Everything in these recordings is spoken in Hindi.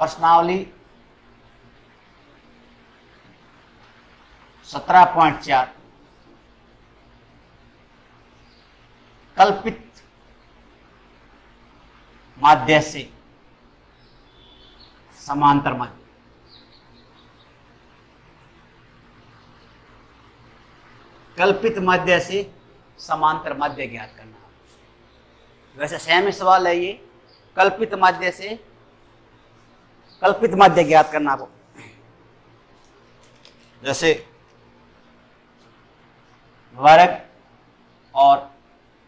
प्रश्नावली 17.4 कल्पित माध्य से समांतर माध्य। कल्पित माध्य से समांतर माध्य ज्ञात करना। वैसे सेम ही सवाल है ये, कल्पित माध्य से कल्पित माध्य ज्ञात करना को। जैसे वर्ग और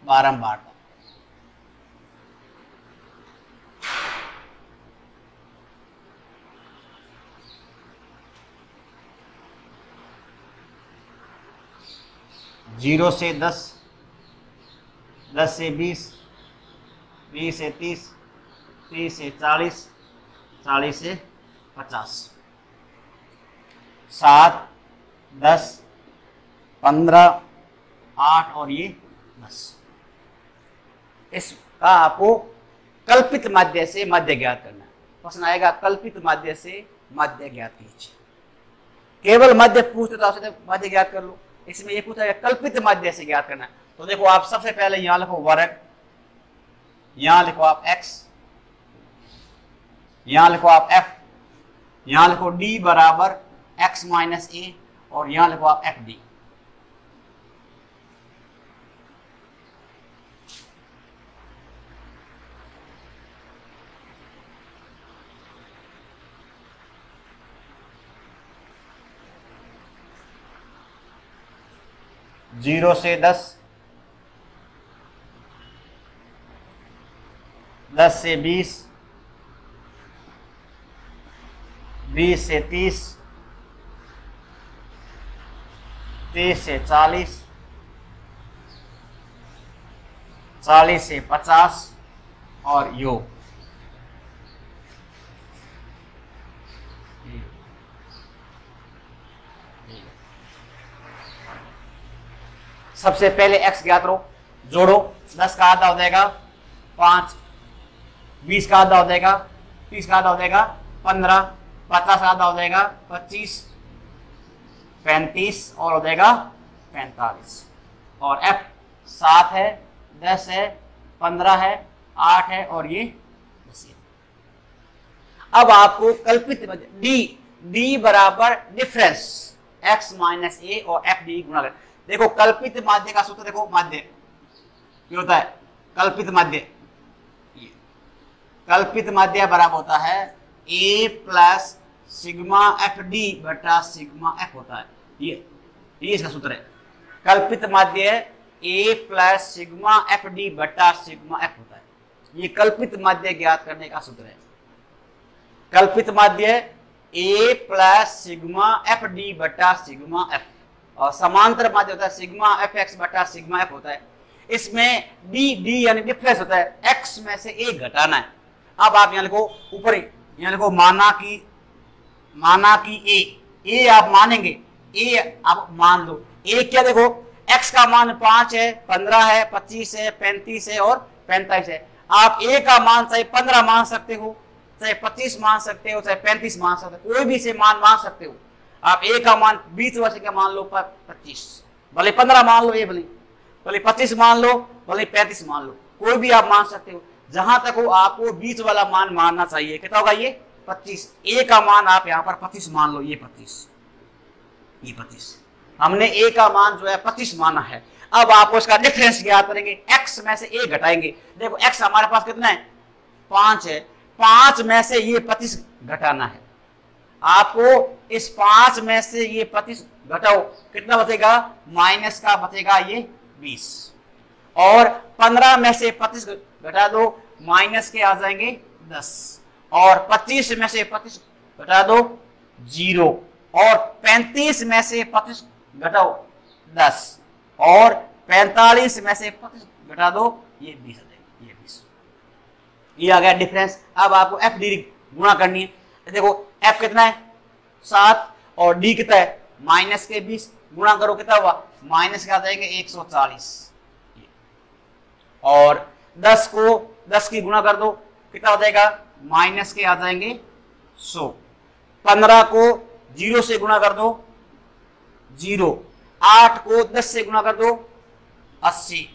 बारंबारता। जीरो से 10, 10 से 20, 20 से 30, 30 से 40, 40 से 50, 7, 10, 15, 8 और ये 10। इसका आपको कल्पित माध्य से मध्य ज्ञात करना है। प्रश्न आएगा कल्पित माध्य से मध्य ज्ञात कीजिए। केवल मध्य पूछते तो आपसे मध्य ज्ञात कर लो, इसमें ये पूछा है कल्पित माध्य से ज्ञात करना है। तो देखो आप सबसे पहले यहां लिखो वर्ग, यहां लिखो आप x, यहां लिखो आप f, यहां लिखो d बराबर x माइनस a और यहां लिखो आप f d। जीरो से 10, 10 से 20, 20 से 30, 30 से 40, 40 से 50 और योग। सबसे पहले x ज्ञात करो, जोड़ो। 10 का आधा हो जाएगा 5, 20 का आधा हो जाएगा 30 का आधा हो जाएगा 15, 50 का आधा हो जाएगा 25, 35 और हो जाएगा 45। और f 7 है, 10 है, 15 है, 8 है और ये 10 है। अब आपको कल्पित d बराबर डिफरेंस x माइनस a और f d गुणा कर। देखो कल्पित माध्य का सूत्र देखो, माध्य क्या होता है? कल्पित माध्य, कल्पित माध्य बराबर होता है a plus sigma F D बटा सिग्मा एफ होता है। ये इसका सूत्र है। कल्पित माध्य a plus sigma F D बटा सिग्मा एफ होता है। ये कल्पित माध्य ज्ञात करने का सूत्र है। कल्पित माध्य a plus sigma F D बटा सिग्मा एफ और समांतर माध्य होता है सिग्मा एफ एक्स बटा सिग्मा एफ होता है। इसमें डी यानी डिफरेंस होता है, x में से a घटाना है। अब आप यहाँ लिखो ऊपर, यहाँ लिखो माना कि a आप मानेंगे, a आप मान लो। a क्या देखो x का मान 5 है, 15 है, 25 है, 35 है और 45 है। आप a का मान चाहे 15 मान सकते हो, चाहे 25 मान सकते हो, चाहे 35 मान सकते हो, कोई भी से मान सकते हो। आप a का मान 20 वर्ष का मान लो 25, भले 15 मान लो, ये भले 25 मान लो, भले 35 मान लो, कोई भी आप मान सकते हो। जहां तक हो आपको 20 वाला मान मानना चाहिए। कितना होगा ये 25। a का मान आप यहाँ पर 25 मान लो, ये 25 हमने a का मान जो है 25 माना है। अब आपको इसका डिफरेंस ज्ञात करेंगे, x में से a घटाएंगे। देखो x हमारे पास कितना है 5 है, 5 में से ये 25 घटाना है। आपको इस 5 में से ये 25 घटाओ, कितना बचेगा माइनस का बचेगा ये 20 और 15 में से 25 घटा दो, माइनस के आ जाएंगे 10 और 25 में से 25 घटा दो 0 और 35 में से 25 घटाओ 10 और 45 में से 25 घटा दो ये 20 आ जाएगा, ये 20। ये आ गया डिफरेंस। अब आपको एफ डी गुणा करनी है। देखो f कितना है 7 और d कितना है माइनस के 20, गुणा करो कितना हुआ माइनस के आ जाएंगे 140 और 10 को 10 की गुणा कर दो कितना हो जाएगा माइनस के आ जाएंगे 100। 15 को 0 से गुणा कर दो 0, 8 को 10 से गुणा कर दो 80,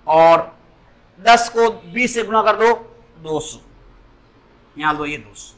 और 10 को 20 से गुणा कर दो 200। यहां लो ये 200।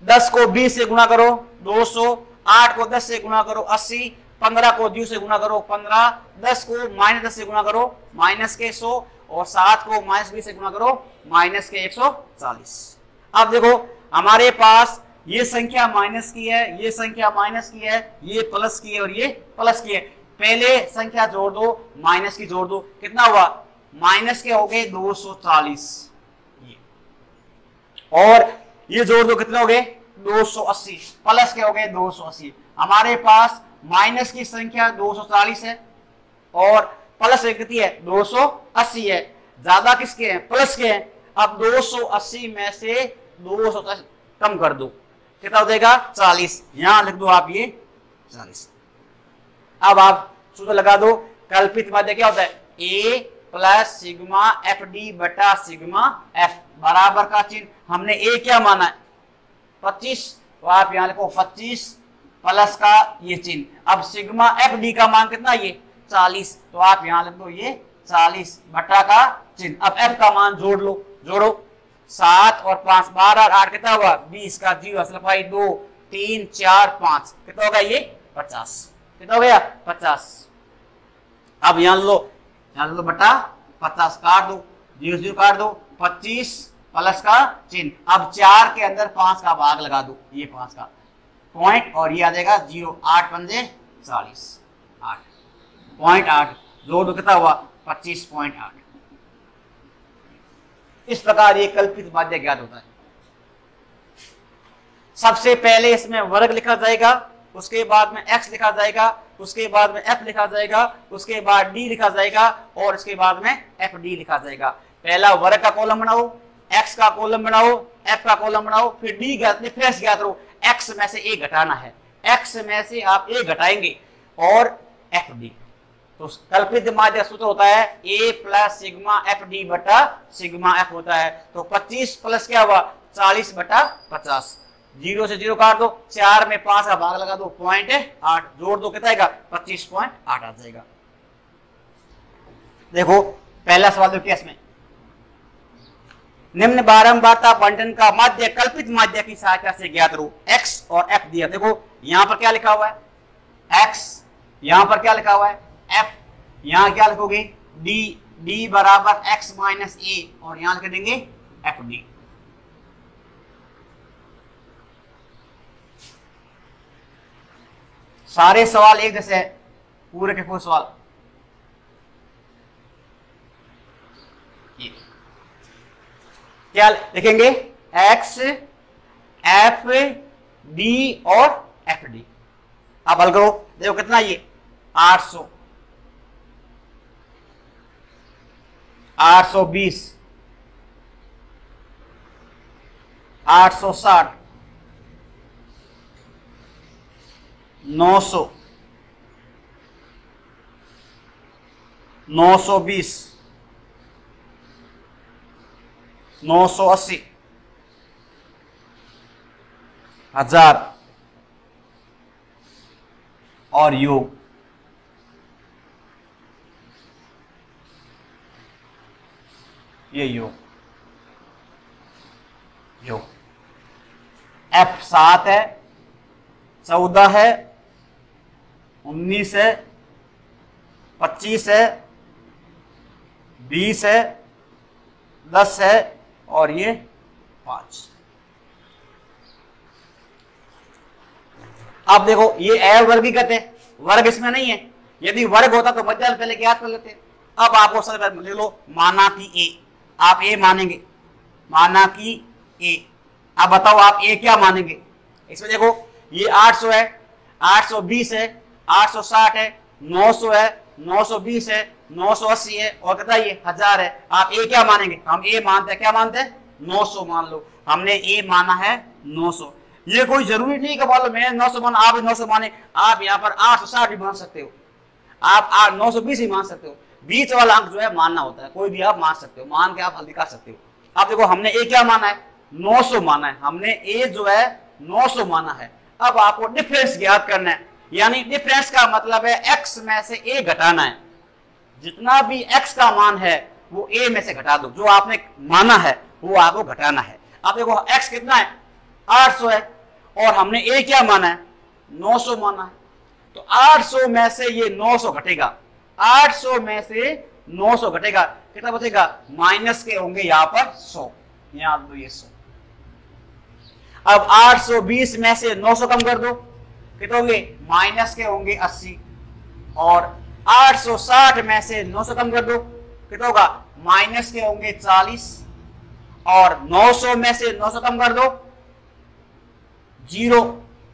10 को 20 से गुणा करो 200, 8 को 10 से गुणा करो 80, 15 को 0 से गुणा करो 15, 10 को -10 से गुणा करो -100, और 7 को -20 से गुणा करो -140। अब देखो हमारे पास ये संख्या माइनस की है, ये संख्या माइनस की है, ये प्लस की है और ये प्लस की है। पहले संख्या जोड़ दो, माइनस की जोड़ दो, कितना हुआ? माइनस के हो गए 240, और ये जोड़ दो कितने हो गए? 280, प्लस के हो गए 280। हमारे पास माइनस की संख्या 240 है और प्लस कितनी है? 280 है। ज्यादा किसके हैं? प्लस के हैं। अब 280 में से 280 कम कर दो, कितना हो जाएगा? 40। यहां लिख दो आप ये 40। अब आप सूत्र लगा दो, कल्पित माध्य क्या होता है? A plus sigma F D बटा सिग्मा एफ, बराबर का चिन्ह। हमने ए क्या माना है? 25, तो आप यहां लिखो 25 प्लस का ये चिन्ह। अब सिग्मा एफ डी का मान कितना? ये 40, तो आप यहां लिख दो ये 40 बटा का चिन्ह। अब एफ का मान जोड़ लो, जोड़ो 7 और 5 12 और 8 कितना हुआ? 20 का 0 सलफाई 2 3 4 5 कितना होगा? ये 50। कितना हो गया? 50। अब यहां लो बटा 50, काट दो 0 0 काट दो, 25 प्लस का चिन्ह। अब 4 के अंदर 5 का भाग लगा दो, ये 5 का पॉइंट, और ये आ जाएगा 0। 8 पंजे 40, 8.8 जोड़ दो, कितना हुआ? 25.8। इस प्रकार ये कल्पित माध्य ज्ञात होता है। सबसे पहले इसमें वर्ग लिखा जाएगा, उसके बाद में x लिखा जाएगा, उसके बाद में f लिखा जाएगा, उसके बाद d लिखा जाएगा, और इसके बाद में fd लिखा जाएगा। पहला वर्ग का कॉलम बनाओ, x का कॉलम बनाओ, f का कॉलम बनाओ, फिर d ज्ञात करो। x में से a घटाना है, x में से आप a घटाएंगे, और fd। तो कल्पित माध्य सूत्र होता है a plus sigma F D बटा सिग्मा एफ होता है। तो 25 प्लस क्या हुआ? 40 बटा 50। 0 से 0 काट दो, 4 में 5 का भाग लगा दो, 0.8 जोड़ दो, कितना आएगा? 25.8 आ जाएगा। देखो पहला सवाल देखिए, इसमें निम्न बारंबारता बंटन का माध्य कल्पित माध्य की सहायता से ज्ञात करो। x और f दिया। देखो यहां पर क्या लिखा हुआ है? x, यहां पर क्या लिखा हुआ है? f, यहां क्या लिखोगे? d, d बराबर x माइनस a, और यहां लिख देंगे fd। सारे सवाल एक जैसे है, पूरे के पूरे सवाल। क्या लिखेंगे? x, f, d और fd। अब हल करो, देखो कितना? ये 800, 820, 860, 900, 920, 980, 1000 और योग। ये योग F 7 है, 14 है, 19 है, 25 है, 20 है, 10 है, और ये 5। अब देखो ये अवर्गीकृत है, वर्ग इसमें नहीं है। यदि वर्ग होता तो मध्य पहले ज्ञात कर लेते। अब आपको सबसे पहले लिख लो माना कि ए, आप ए मानेंगे, माना कि ए। अब बताओ आप ए क्या मानेंगे? इसमें देखो ये 800 है, 820 है, 860 है, 900 है, 920 है, 980 है, और कितना? ये 1000 है। आप ए क्या मानेंगे? हम ए मानते हैं, क्या मानते हैं? 900 मान लो। हमने ए माना है 900। ये कोई जरूरी नहीं कि मान लो मैं 900 माना, आप भी 900 माने। आप यहाँ पर 860 भी मान सकते हो, आप 920 ही मान सकते हो। बीच वाला अंक जो है मानना होता है, कोई भी आप मान सकते हो, मान के आप हल दिखा सकते हो। आप देखो हमने ए क्या माना है? 900 माना है, हमने ए जो है 900 माना है। अब आपको डिफरेंस ज्ञात करना है, यानी डिफरेंस का मतलब है x में से a घटाना है। जितना भी x का मान है वो a में से घटा दो, जो आपने माना है वो आपको घटाना है। अब देखो x कितना है 800 है और हमने a क्या माना है 900 माना है, तो 800 में से ये 900 घटेगा, 800 में से 900 घटेगा, कितना बचेगा माइनस के होंगे यहाँ पर 100, यहाँ दो ये 100। अब 820 में से 900 कम कर दो, कितने होंगे माइनस के होंगे 80, और 860 में से 900 कम कर दो, कितना होगा माइनस के होंगे 40, और 900 में से 900 कम कर दो 0।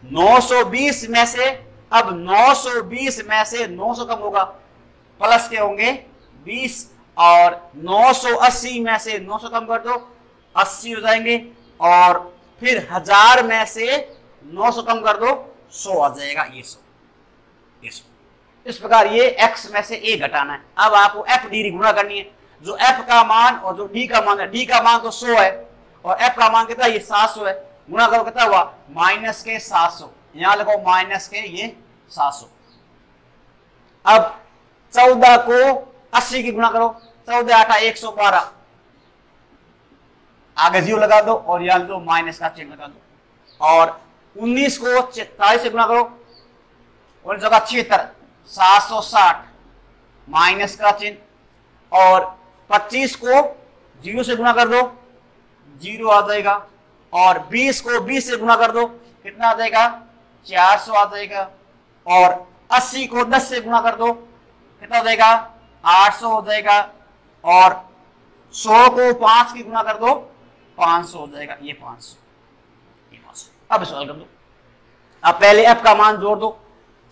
920 में से, अब 920 में से 900 कम होगा प्लस के होंगे 20, और 980 में से 900 कम कर दो 80 हो जाएंगे, और फिर 1000 में से 900 कम कर दो 100 आ जाएगा, ये 100। इस प्रकार ये x में से a घटाना है। अब आपको f डी गुणा करनी है, जो f का मान और जो d का मान है, d का मान तो 100 है और f का मान कितना ये 700 है, गुणा करो कितना हुआ माइनस के 700, यहां लिखो माइनस के ये 700। अब 14 को 80 की गुणा करो, 14 8 112, आगे 0 लगा दो और यहां दो माइनस का चिन्ह लगा दो, और 19 को 44 से गुणा करो और जगह 76 760 माइनस का चिन्ह, और 25 को 0 से गुणा कर दो 0 आ जाएगा, और 20 को 20 से गुणा कर दो कितना आ जाएगा 400 आ जाएगा, और 80 को 10 से गुणा कर दो कितना हो जाएगा 800 हो जाएगा, और 100 को 5 की गुणा कर दो 500 हो जाएगा, ये 500। अब सवाल कर दो, अब पहले f का मान जोड़ दो,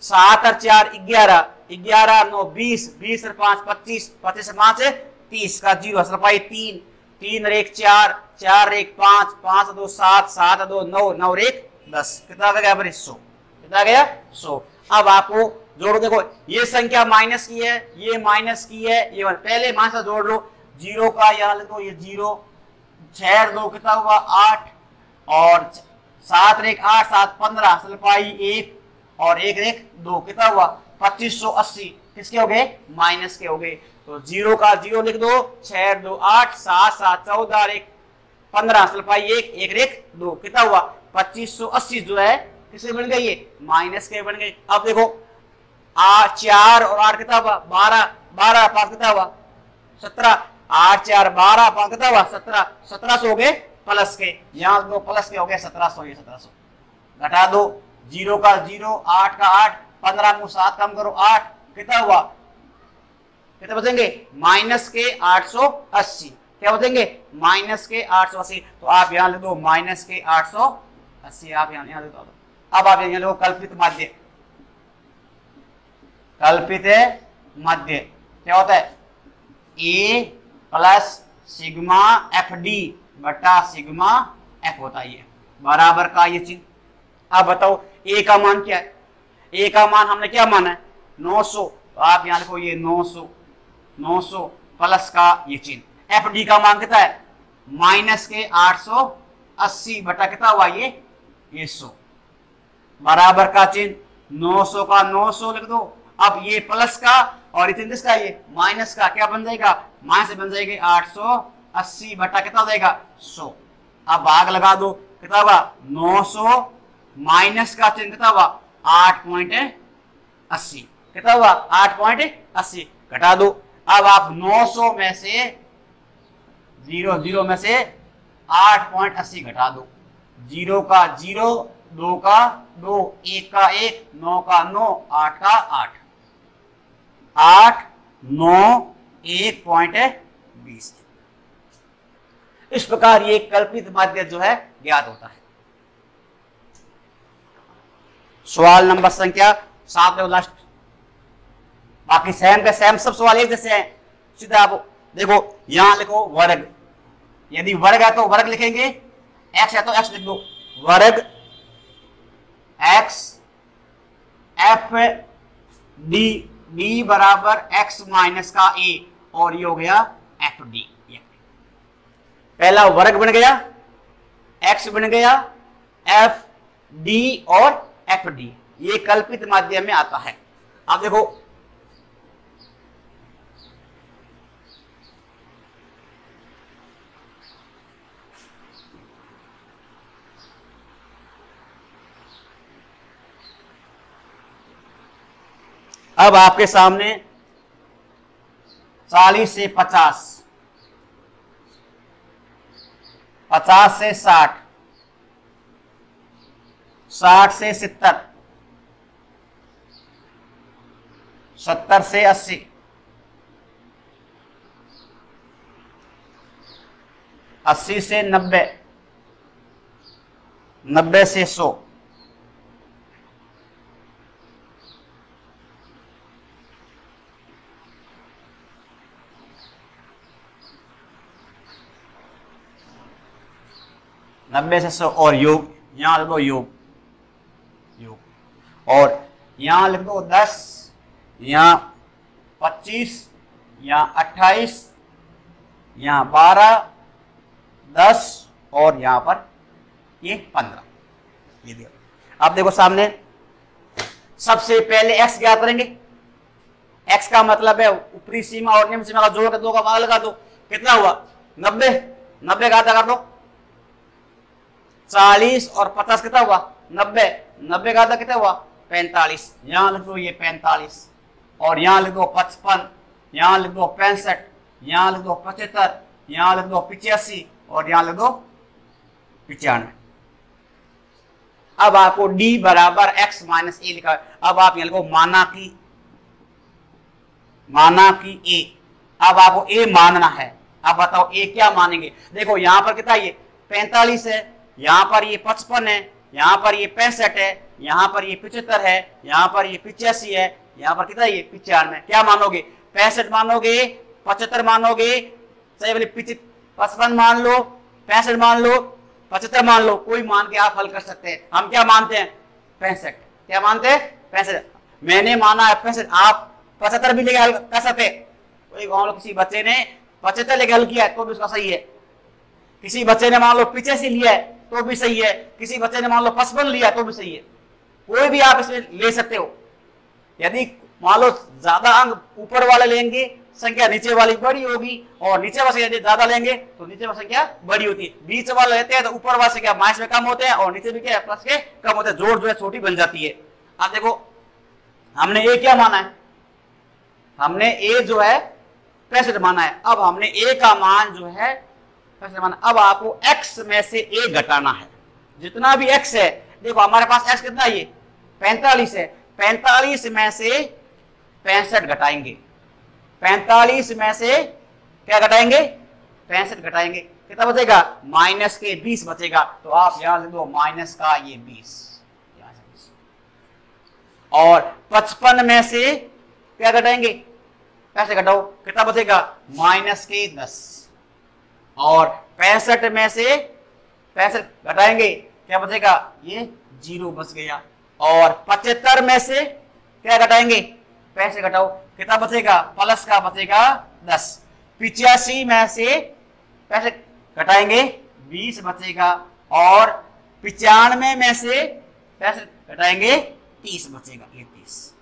7 और 4 11, 11 9 20, 20 और 5 25, 25 और 5 30 का 0 असर पाई 3, 3 और 1 4, 4 और 1 5, 5 और 2 7, 7 और 2 9, 9 और 1 10, कितना आ गया 100, कितना आ गया 100। अब आपको जोड़ो, देखो ये संख्या माइनस की है, ये माइनस की है, ये पहले माइनस जोड़ लो, 0 का यहाँ लिखो ये 0, 6 2 कितना हुआ 8, और 7 और 1 8 7 15 असर पाई 1, और 1 1 2 कितना हुआ 2580, किसके हो गए माइनस के हो गए, तो 0 का 0 लिख दो, 6 2 8 7 7 14 और 1 15 असर पाई 1, 1 1 2 कितना हुआ 2580 जो है किसके बन गई ये माइनस के बन गई। अब देखो 4 और 8 कितना हुआ 12, 12 5 कितना हुआ 17, 8 4 12 5 कितना हुआ 17, 1700 हो गए प्लस के, यहाँ दो प्लस के हो गए 1700, ये 1700 घटा दो, 0 का 0, 8 का 8, 15 में 7 कम करो 8, कितना हुआ कितना बचेंगे माइनस के 880, क्या बचेंगे माइनस के 880, तो आप यहाँ लिख दो माइनस के 880, आप यहाँ लिख दो। अब आप यहाँ लिखो कल्पित माध्य, कल्पित माध्य क्या होता है a plus sigma F D बटा सिग्मा एफ होता है, ये बराबर का ये चिन्ह। अब बताओ a का मान क्या है, a का मान हमने क्या माना है 900, तो आप यहाँ लिखो ये 900, 900 प्लस का ये चिन्ह। एफ डी का मान कितना है माइनस के 880 बटा कितना हुआ ये 100, बराबर का चिन्ह, 900 का 900 लिख दो, अब ये प्लस का और ये किसका ये माइनस का, क्या बन जाएगा माइनस बन जाएगा 880 बटा कितना हो जाएगा 100। अब भाग लगा दो कितना होगा 900 माइनस का चिन्ह कितना होगा 8.80, कितना होगा 8.80 घटा दो। अब आप 900 में से 0 में से 8.80 घटा दो, 0 का 0, 2 का 2, 1 का 1, 9 का 9, 8 का 8, 8 9 1.20। इस प्रकार ये कल्पित माध्य जो है ज्ञात होता है। सवाल नंबर संख्या 7 लास्ट, बाकी सेम पे सेम सब सवाल एक जैसे हैं। सीधा आप देखो यहां लिखो वर्ग, यदि वर्ग है तो वर्ग लिखेंगे, x है तो x लिख दो, वर्ग x एफ डी, डी बराबर x माइनस का a, और ये हो गया एफ डी। पहला वर्ग बन गया एक्स बन गया एफ डी और एफ डी, ये कल्पित माध्यम में आता है। अब देखो अब आपके सामने 40 से 50, 50 से 60, 60 से 70, 70 से 80, 80 से 90, 90 से 100, 90 से 100 और योग, यहां लिख दो योग, योग और यहां लिख दो 10, यहां 25, यहां 28, यहां 12, 10 और यहां पर ये 15। ये देखो, अब देखो सामने सबसे पहले x ज्ञात करेंगे। x का मतलब है ऊपरी सीमा और निम्न सीमा का जोड़ के 2 का मान लगा दो, कितना हुआ 90, 90 का आधा कर दो 40 और 50 कितना हुआ 90, 90 का आधा कितना हुआ 45, यहां लिख दो ये 45 और यहां लिख दो 55, यहां लिख दो 65, यहां लिख दो 75, यहां लिख दो 85 और यहां लिख दो 95। अब आपको d बराबर x माइनस ए लिखा है। अब आप यहां लिखो माना कि a। अब आपको a मानना है। अब बताओ a क्या मानेंगे। देखो यहां पर कितना ये 45 है, यहां पर ये 55 है, यहां पर ये 65 है, यहां पर ये 75 है, यहां पर ये 85 है, यहां पर कितना ये 95। क्या मानोगे 65 मानोगे 75 मानोगे, सही बोले 55 मान लो 65 मान लो 75 मान लो, कोई मान के आप हल कर सकते हैं। हम क्या मानते हैं 65। क्या मानते हैं 65। मैंने माना है 65, आप 75 भी लेके हल कर सकते। कोई गाँव किसी बच्चे ने 75 लेके हल किया है तो भी उसका सही है, किसी बच्चे ने मान लो 85 लिया है तो भी सही है, किसी बच्चे ने मान लो 55 लिया तो भी सही है। कोई भी आप इसमें ले सकते हो। यदि मान लो ज्यादा अंक ऊपर वाले लेंगे संख्या नीचे वाली बड़ी होगी, और नीचे वाले यदि ज्यादा लेंगे तो नीचे वाली संख्या बड़ी होती है। बीच वाले लेते हैं तो ऊपर वाले संख्या माइनस में कम होते हैं और नीचे भी क्या प्लस के कम होते हैं, जोड़ जो है छोटी बन जाती है। अब देखो हमने ए क्या माना है, हमने ए जो है 65 माना है। अब हमने ए का मान जो है 65 माना। अब आपको x में से ए घटाना है, जितना भी x है। देखो हमारे पास x कितना है ये 45 है, 45 में से 65 घटाएंगे, 45 में से क्या घटाएंगे 65 घटाएंगे, कितना बचेगा माइनस के 20 बचेगा। तो आप यहां लिख दो माइनस का ये 20, और 55 में से क्या घटाएंगे कैसे घटाओ, कितना बचेगा माइनस के 10, और 65 में से 65 घटाएंगे क्या बचेगा ये 0 बच गया, और 75 में से क्या घटाएंगे 65 घटाओ कितना बचेगा प्लस का बचेगा 10, 85 में से 65 घटाएंगे 20 बचेगा, और 95 में से 65 घटाएंगे 30 बचेगा, ये 30।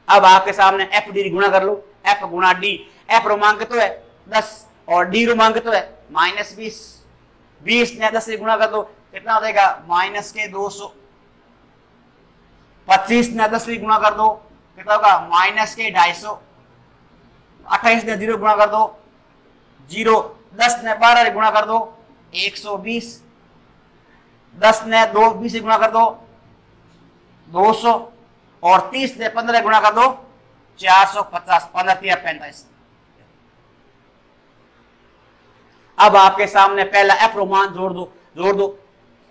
अब आपके सामने एफ डी गुणा कर लो, एफ गुणा डी, एफ रोमांक तो है 10 और डी रोमांक तो है -20, 20 ने 10 से गुणा कर दो कितना हो जाएगा माइनस के 200, 25 ने 10 से गुणा कर दो कितना होगा माइनस के 250, 28 ने 0 गुणा कर दो 0, 10 ने 12 से गुणा कर दो 120, 10 ने 20 से गुणा कर दो 200, और 30 ने 15 गुणा कर दो 450, 15 3 45। अब आपके सामने पहला एफ रोमान जोड़ दो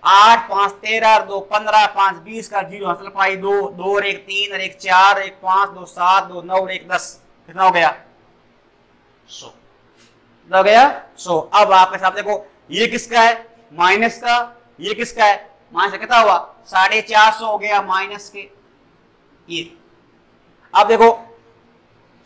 8 5 13 2 15 5 20 का 0 हासिल पाई 2 2 और 1 3 और 1 4 1 5 2 7 2 9 और 1 10, कितना हो गया 100, हो गया 100। अब आपके साथ देखो ये किसका है माइनस का, ये किसका है माइनस का, कितना हुआ 450 हो गया माइनस के ये। अब देखो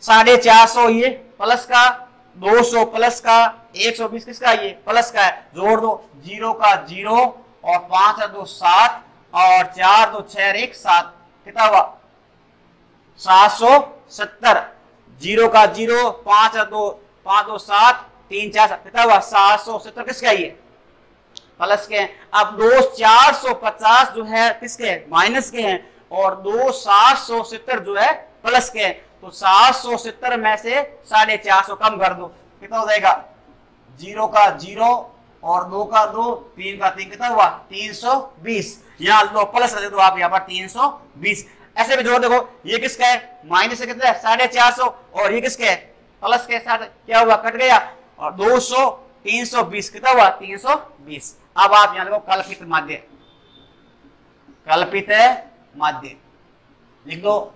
450 ये प्लस का 200 प्लस का 120 किसका, ये प्लस का है, जोड़ दो, 0 का 0 और 5 और 2 7 और 4 2 6 और 1 7, कितना हुआ 770। 0 का 0, 5 और 2 5 2 7 3 4 कितना हुआ 770, किसका ये प्लस के हैं। अब 2 450 जो है किसके माइनस के हैं और 2 770 जो है प्लस के हैं। तो 770 में से 450 कम कर दो, कितना हो जाएगा 0 का 0 और 2 का 2 3 का 3, कितना हुआ 320। यहाँ दो प्लस दे दो आप यहाँ पर 320। ऐसे भी जोड़ देखो, ये किसका है माइनस से कितना है 450 और ये किसके है प्लस के साथ, क्या हुआ कट गया और 200 320, कितना हुआ 320। अब आप यहाँ देखो कल्पित माध्य, कल्पित माध्य लिख दो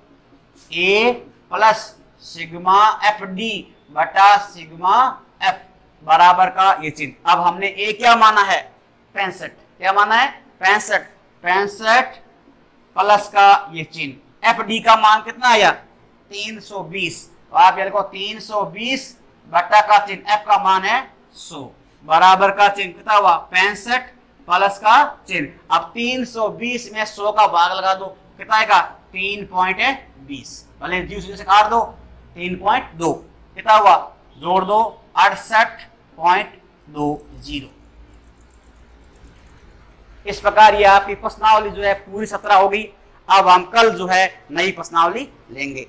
A plus sigma F D बटा सिग्मा एफ बराबर का ये चिन्ह। अब हमने A क्या माना है 65, क्या माना है 65 प्लस का ये चिन्ह, एफ डी का मान कितना आया 320। तो आप ये देखो 320 बटा का चिन्ह, एफ का मान है 100 बराबर का चिन्ह, कितना हुआ 65 प्लस का चिन्ह। अब 320 में 100 का भाग लगा दो, कितना आएगा 3.20, भले जीरो से काट दो 3.2, कितना हुआ जोड़ दो 68.20। इस प्रकार ये आपकी प्रश्नावली जो है पूरी 17 होगी। अब हम कल जो है नई प्रश्नावली लेंगे।